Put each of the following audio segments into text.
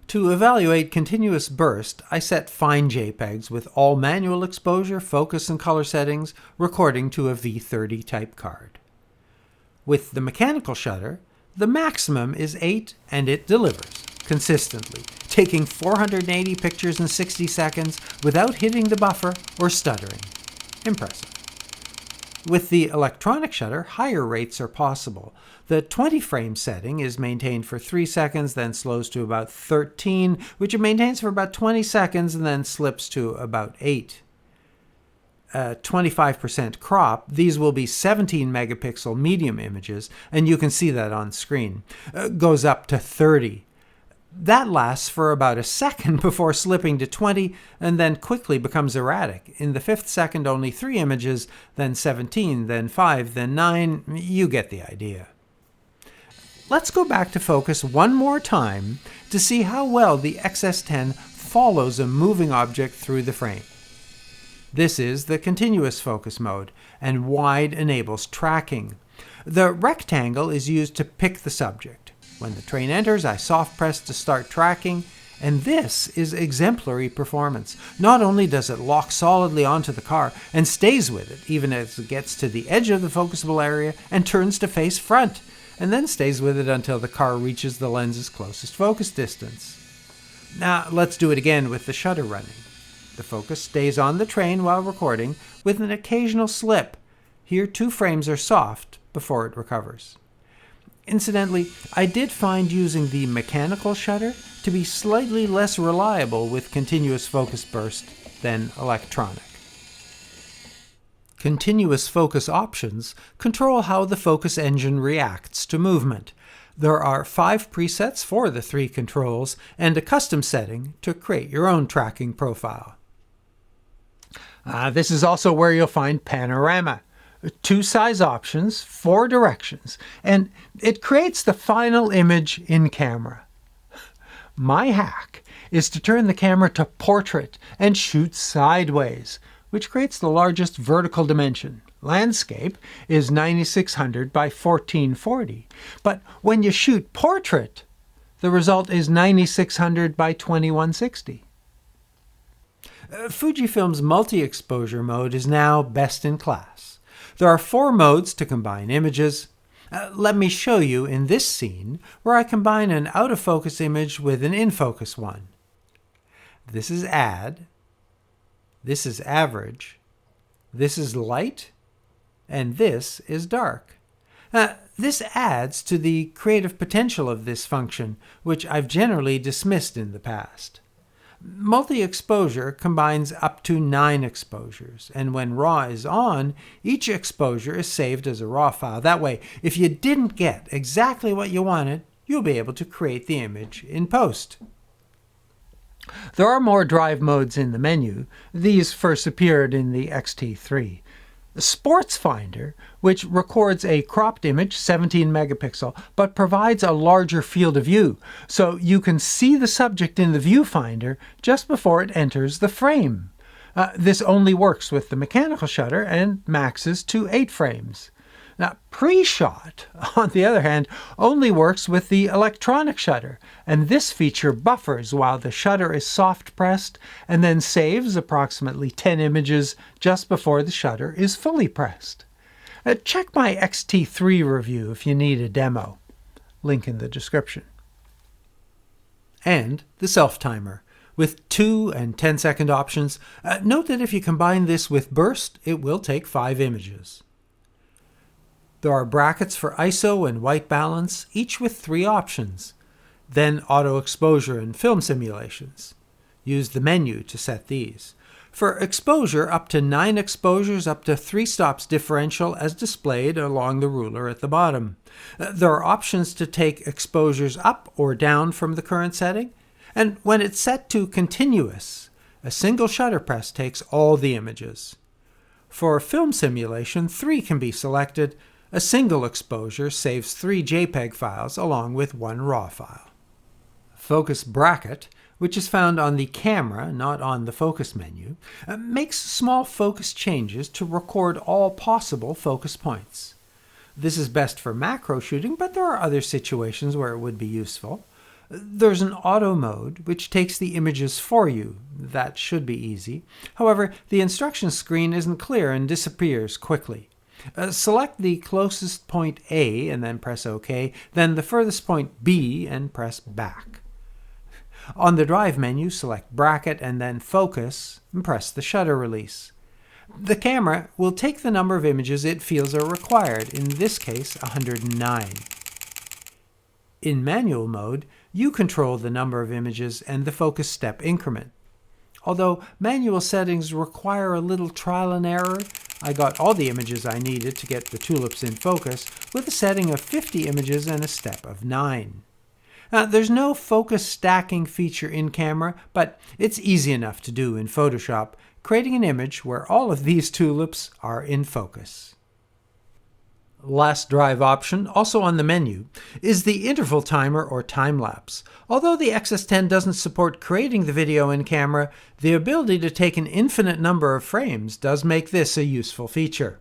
To evaluate continuous burst, I set fine JPEGs with all manual exposure, focus, and color settings, recording to a V30 type card. With the mechanical shutter, the maximum is 8 and it delivers consistently, taking 480 pictures in 60 seconds without hitting the buffer or stuttering. Impressive. With the electronic shutter, higher rates are possible. The 20 frame setting is maintained for 3 seconds, then slows to about 13, which it maintains for about 20 seconds and then slips to about 8. 25% crop, these will be 17 megapixel medium images, and you can see that on screen. Goes up to 30. That lasts for about a second before slipping to 20 and then quickly becomes erratic. In the 5th second, only 3 images, then 17, then 5, then 9. You get the idea. Let's go back to focus one more time to see how well the X-S10 follows a moving object through the frame. This is the continuous focus mode, and wide enables tracking. The rectangle is used to pick the subject. When the train enters, I soft press to start tracking, and this is exemplary performance. Not only does it lock solidly onto the car and stays with it even as it gets to the edge of the focusable area and turns to face front, and then stays with it until the car reaches the lens's closest focus distance. Now let's do it again with the shutter running. The focus stays on the train while recording with an occasional slip. Here 2 frames are soft before it recovers. Incidentally, I did find using the mechanical shutter to be slightly less reliable with continuous focus burst than electronic. Continuous focus options control how the focus engine reacts to movement. There are 5 presets for the 3 controls and a custom setting to create your own tracking profile. This is also where you'll find Panorama. 2 size options, 4 directions, and it creates the final image in camera. My hack is to turn the camera to portrait and shoot sideways, which creates the largest vertical dimension. Landscape is 9600 by 1440, but when you shoot portrait, the result is 9600 by 2160. Fujifilm's multi-exposure mode is now best in class. There are 4 modes to combine images. Let me show you in this scene where I combine an out-of-focus image with an in-focus one. This is add, this is average, this is light, and this is dark. This adds to the creative potential of this function, which I've generally dismissed in the past. Multi-exposure combines up to 9 exposures, and when RAW is on, each exposure is saved as a RAW file. That way, if you didn't get exactly what you wanted, you'll be able to create the image in post. There are more drive modes in the menu. These first appeared in the X-T3. Sportsfinder, which records a cropped image, 17 megapixel, but provides a larger field of view, so you can see the subject in the viewfinder just before it enters the frame. This only works with the mechanical shutter and maxes to 8 frames. Now, pre-shot, on the other hand, only works with the electronic shutter, and this feature buffers while the shutter is soft pressed and then saves approximately 10 images just before the shutter is fully pressed. Check my X-T3 review if you need a demo. Link in the description. And the self-timer. With 2 and 10-second options, note that if you combine this with burst, it will take 5 images. There are brackets for ISO and white balance, each with 3 options. Then auto exposure and film simulations. Use the menu to set these. For exposure, up to 9 exposures, up to 3 stops differential as displayed along the ruler at the bottom. There are options to take exposures up or down from the current setting. And when it's set to continuous, a single shutter press takes all the images. For film simulation, 3 can be selected. A single exposure saves 3 JPEG files along with 1 RAW file. Focus bracket, which is found on the camera, not on the focus menu, makes small focus changes to record all possible focus points. This is best for macro shooting, but there are other situations where it would be useful. There's an auto mode, which takes the images for you. That should be easy. However, the instruction screen isn't clear and disappears quickly. Select the closest point A and then press OK, then the furthest point B and press back. On the Drive menu, select Bracket and then Focus and press the shutter release. The camera will take the number of images it feels are required, in this case 109. In manual mode, you control the number of images and the focus step increment. Although manual settings require a little trial and error, I got all the images I needed to get the tulips in focus with a setting of 50 images and a step of 9. Now, there's no focus stacking feature in camera, but it's easy enough to do in Photoshop, creating an image where all of these tulips are in focus. Last drive option, also on the menu, is the interval timer or time lapse. Although the X-S10 doesn't support creating the video in camera, the ability to take an infinite number of frames does make this a useful feature.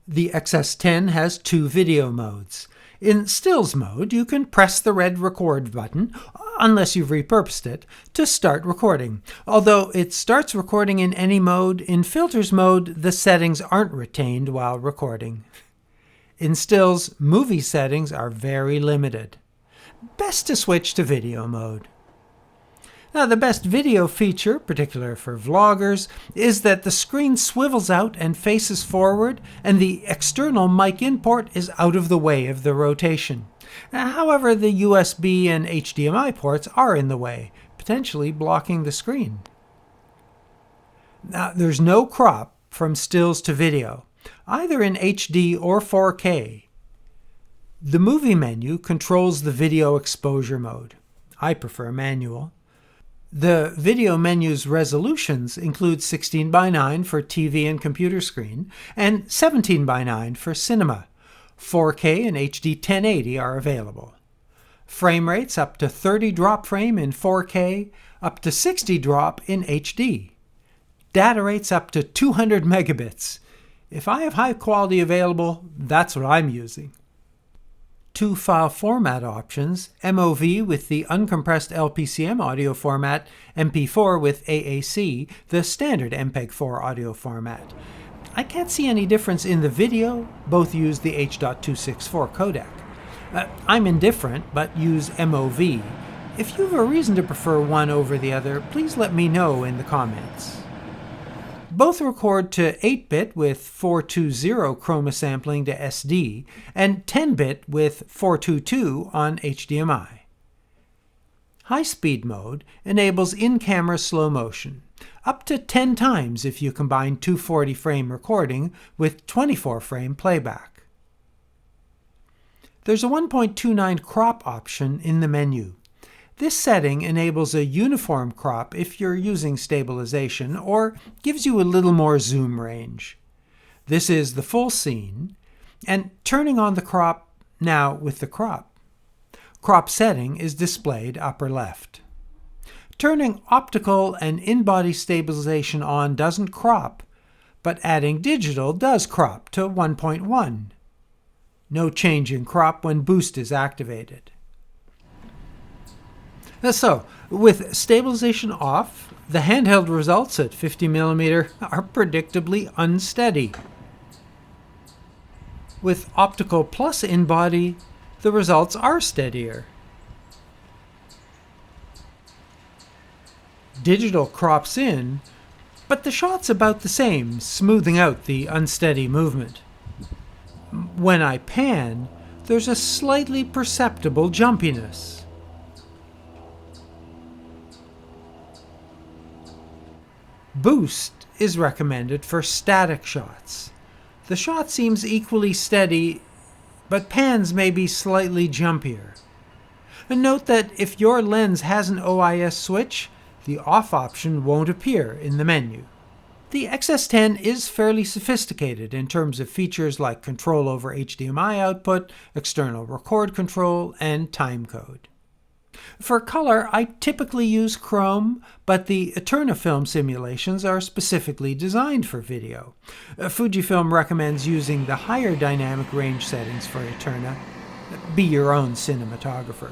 The X-S10 has 2 video modes. In stills mode, you can press the red record button, unless you've repurposed it, to start recording. Although it starts recording in any mode, in filters mode, the settings aren't retained while recording. In stills, movie settings are very limited. Best to switch to video mode. Now, the best video feature, particularly for vloggers, is that the screen swivels out and faces forward, and the external mic in port is out of the way of the rotation. However, the USB and HDMI ports are in the way, potentially blocking the screen. Now, there's no crop from stills to video, either in HD or 4K. The movie menu controls the video exposure mode. I prefer manual. The video menu's resolutions include 16:9 for TV and computer screen, and 17:9 for cinema. 4K and HD 1080 are available. Frame rates up to 30 drop frame in 4K, up to 60 drop in HD. Data rates up to 200 megabits. If I have high quality available, that's what I'm using. 2 file format options, MOV with the uncompressed LPCM audio format, MP4 with AAC, the standard MPEG-4 audio format. I can't see any difference in the video, both use the H.264 codec. I'm indifferent, but use MOV. If you have a reason to prefer one over the other, please let me know in the comments. Both record to 8-bit with 420 chroma sampling to SD and 10-bit with 422 on HDMI. High-speed mode enables in-camera slow motion, up to 10 times if you combine 240-frame recording with 24-frame playback. There's a 1.29 crop option in the menu. This setting enables a uniform crop if you're using stabilization, or gives you a little more zoom range. This is the full scene, and turning on the crop now with the crop. Crop setting is displayed upper left. Turning optical and in-body stabilization on doesn't crop, but adding digital does crop to 1.1. No change in crop when boost is activated. So, with stabilization off, the handheld results at 50mm are predictably unsteady. With optical plus in-body, the results are steadier. Digital crops in, but the shot's about the same, smoothing out the unsteady movement. When I pan, there's a slightly perceptible jumpiness. Boost is recommended for static shots. The shot seems equally steady, but pans may be slightly jumpier. And note that if your lens has an OIS switch, the off option won't appear in the menu. The X-S10 is fairly sophisticated in terms of features like control over HDMI output, external record control, and timecode. For color, I typically use Chrome, but the Eterna film simulations are specifically designed for video. Fujifilm recommends using the higher dynamic range settings for Eterna. Be your own cinematographer.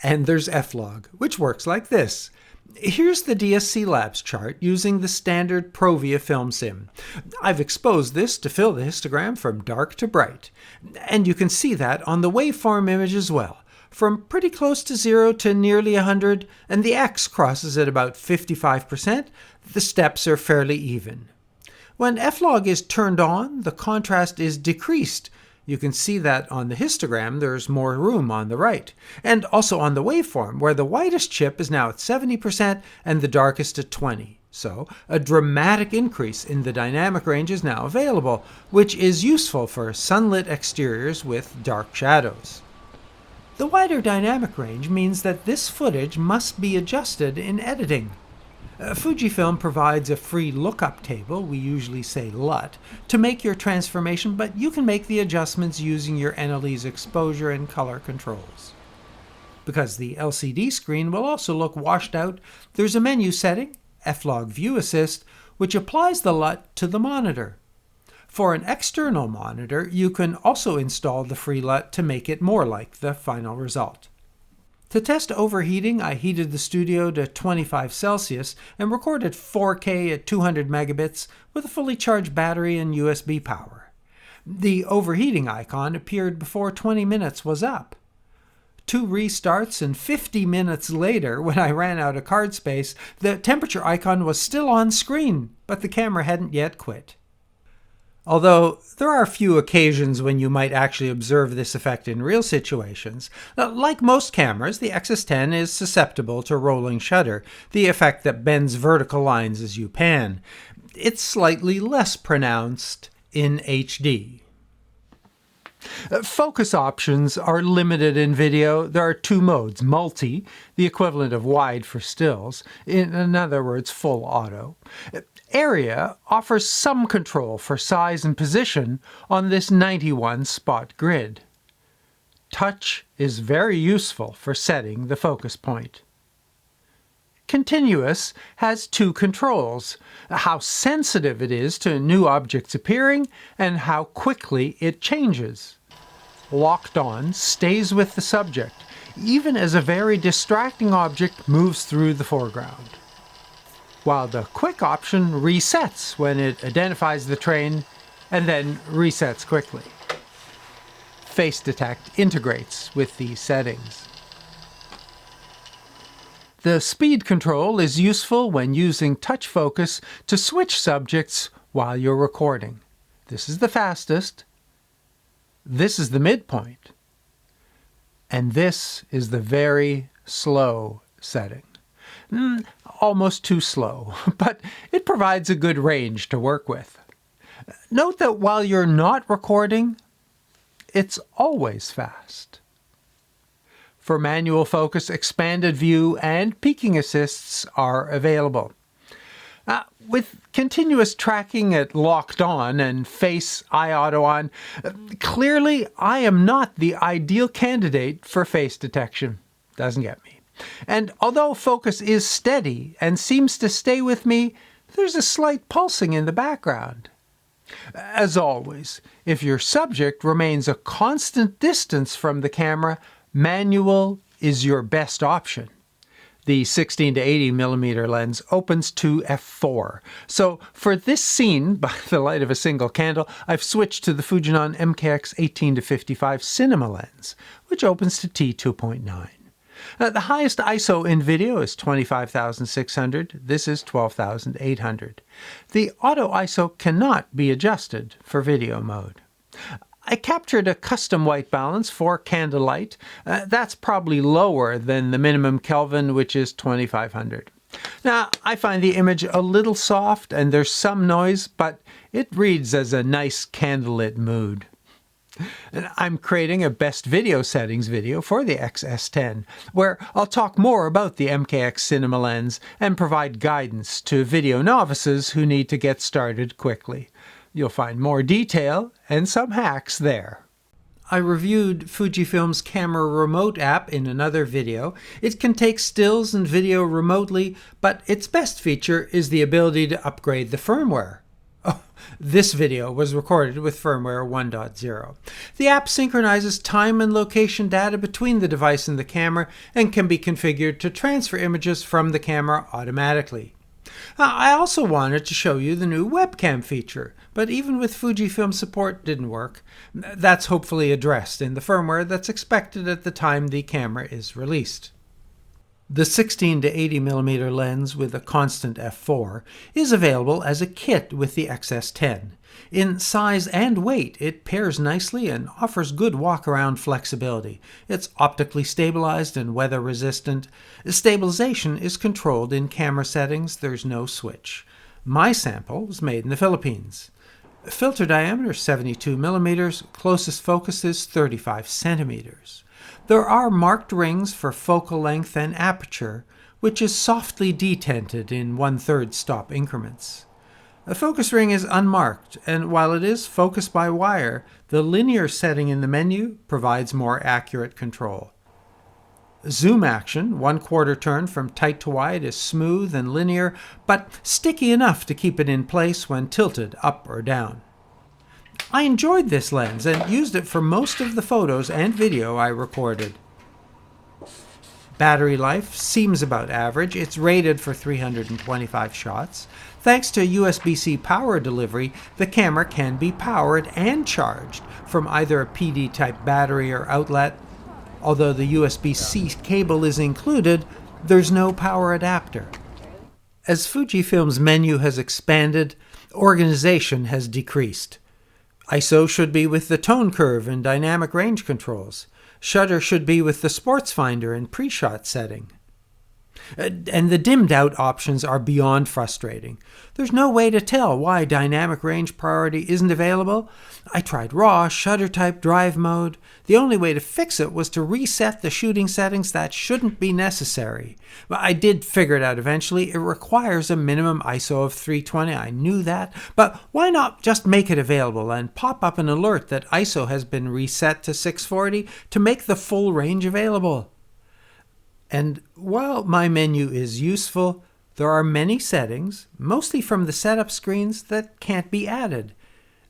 And there's F-log, which works like this. Here's the DSC Lapse chart using the standard Provia film sim. I've exposed this to fill the histogram from dark to bright. And you can see that on the waveform image as well, from pretty close to 0 to nearly 100, and the X crosses at about 55%. The steps are fairly even. When F-log is turned on, the contrast is decreased. You can see that on the histogram there's more room on the right, and also on the waveform, where the whitest chip is now at 70% and the darkest at 20%. So a dramatic increase in the dynamic range is now available, which is useful for sunlit exteriors with dark shadows. The wider dynamic range means that this footage must be adjusted in editing. Fujifilm provides a free lookup table, we usually say LUT, to make your transformation, but you can make the adjustments using your NLE's exposure and color controls. Because the LCD screen will also look washed out, there's a menu setting, F-log View Assist, which applies the LUT to the monitor. For an external monitor, you can also install the free LUT to make it more like the final result. To test overheating, I heated the studio to 25 Celsius and recorded 4K at 200 megabits with a fully charged battery and USB power. The overheating icon appeared before 20 minutes was up. 2 restarts and 50 minutes later, when I ran out of card space, the temperature icon was still on screen, but the camera hadn't yet quit. Although there are a few occasions when you might actually observe this effect in real situations. Like most cameras, the X-S10 is susceptible to rolling shutter, the effect that bends vertical lines as you pan. It's slightly less pronounced in HD. Focus options are limited in video. There are 2 modes, multi, the equivalent of wide for stills, in other words, full auto. Area offers some control for size and position on this 91 spot grid. Touch is very useful for setting the focus point. Continuous has 2 controls, how sensitive it is to new objects appearing and how quickly it changes. Locked on stays with the subject, even as a very distracting object moves through the foreground, while the quick option resets when it identifies the train and then resets quickly. Face Detect integrates with these settings. The speed control is useful when using touch focus to switch subjects while you're recording. This is the fastest, this is the midpoint, and this is the very slow setting. Almost too slow, but it provides a good range to work with. Note that while you're not recording, it's always fast. For manual focus, expanded view and peaking assists are available. With continuous tracking at locked on and face eye auto on, clearly I am not the ideal candidate for face detection. Doesn't get me. And although focus is steady and seems to stay with me, there's a slight pulsing in the background. As always, if your subject remains a constant distance from the camera, manual is your best option. The 16 to 80 millimeter lens opens to f4. So for this scene, by the light of a single candle, I've switched to the Fujinon MKX 18 to 55 cinema lens, which opens to t2.9. The highest ISO in video is 25,600. This is 12,800. The auto ISO cannot be adjusted for video mode. I captured a custom white balance for candlelight. That's probably lower than the minimum Kelvin, which is 2500. Now, I find the image a little soft and there's some noise, but it reads as a nice candlelit mood. And I'm creating a best video settings video for the X-S10, where I'll talk more about the MKX cinema lens and provide guidance to video novices who need to get started quickly. You'll find more detail and some hacks there. I reviewed Fujifilm's camera remote app in another video. It can take stills and video remotely, but its best feature is the ability to upgrade the firmware. Oh, This video was recorded with firmware 1.0. The app synchronizes time and location data between the device and the camera and can be configured to transfer images from the camera automatically. I also wanted to show you the new webcam feature, but even with Fujifilm support didn't work. That's hopefully addressed in the firmware that's expected at the time the camera is released. The 16 to 80mm lens with a constant f4 is available as a kit with the X-S10. In size and weight, it pairs nicely and offers good walk-around flexibility. It's optically stabilized and weather-resistant. Stabilization is controlled in camera settings. There's no switch. My sample was made in the Philippines. Filter diameter 72mm, closest focus is 35 centimeters. There are marked rings for focal length and aperture, which is softly detented in 1/3 stop increments. A focus ring is unmarked, and while it is focused by wire, the linear setting in the menu provides more accurate control. Zoom action, 1/4 turn from tight to wide, is smooth and linear, but sticky enough to keep it in place when tilted up or down. I enjoyed this lens and used it for most of the photos and video I recorded. Battery life seems about average. It's rated for 325 shots. Thanks to USB-C power delivery, the camera can be powered and charged from either a PD-type battery or outlet. Although the USB-C cable is included, there's no power adapter. As Fujifilm's menu has expanded, organization has decreased. ISO should be with the tone curve and dynamic range controls. Shutter should be with the Sportsfinder and pre-shot setting. And the dimmed out options are beyond frustrating. There's no way to tell why dynamic range priority isn't available. I tried RAW, shutter type, drive mode. The only way to fix it was to reset the shooting settings. That shouldn't be necessary. I did figure it out eventually. It requires a minimum ISO of 320. I knew that. But why not just make it available and pop up an alert that ISO has been reset to 640 to make the full range available? And while my menu is useful, there are many settings, mostly from the setup screens, that can't be added.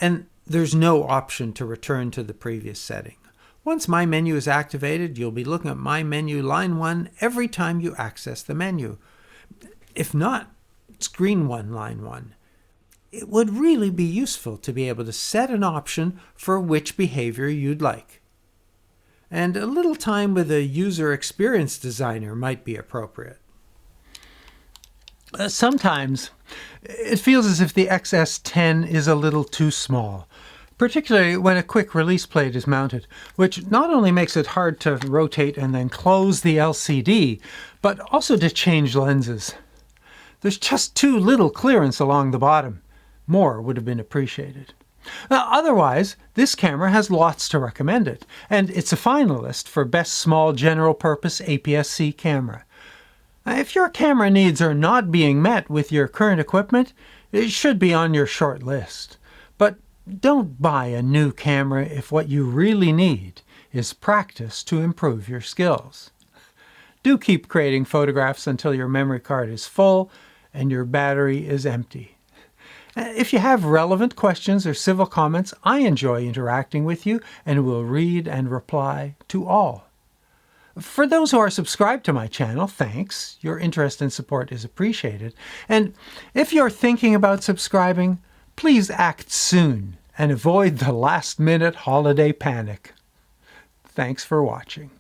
And there's no option to return to the previous setting. Once my menu is activated, you'll be looking at my menu line 1 every time you access the menu. If not, screen 1, line 1. It would really be useful to be able to set an option for which behavior you'd like. And a little time with a user experience designer might be appropriate. Sometimes it feels as if the X-S10 is a little too small, particularly when a quick release plate is mounted, which not only makes it hard to rotate and then close the LCD, but also to change lenses. There's just too little clearance along the bottom. More would have been appreciated. Otherwise, this camera has lots to recommend it, and it's a finalist for Best Small General Purpose APS-C Camera. If your camera needs are not being met with your current equipment, it should be on your short list. But don't buy a new camera if what you really need is practice to improve your skills. Do keep creating photographs until your memory card is full and your battery is empty. If you have relevant questions or civil comments, I enjoy interacting with you and will read and reply to all. For those who are subscribed to my channel, thanks. Your interest and support is appreciated. And if you're thinking about subscribing, please act soon and avoid the last-minute holiday panic. Thanks for watching.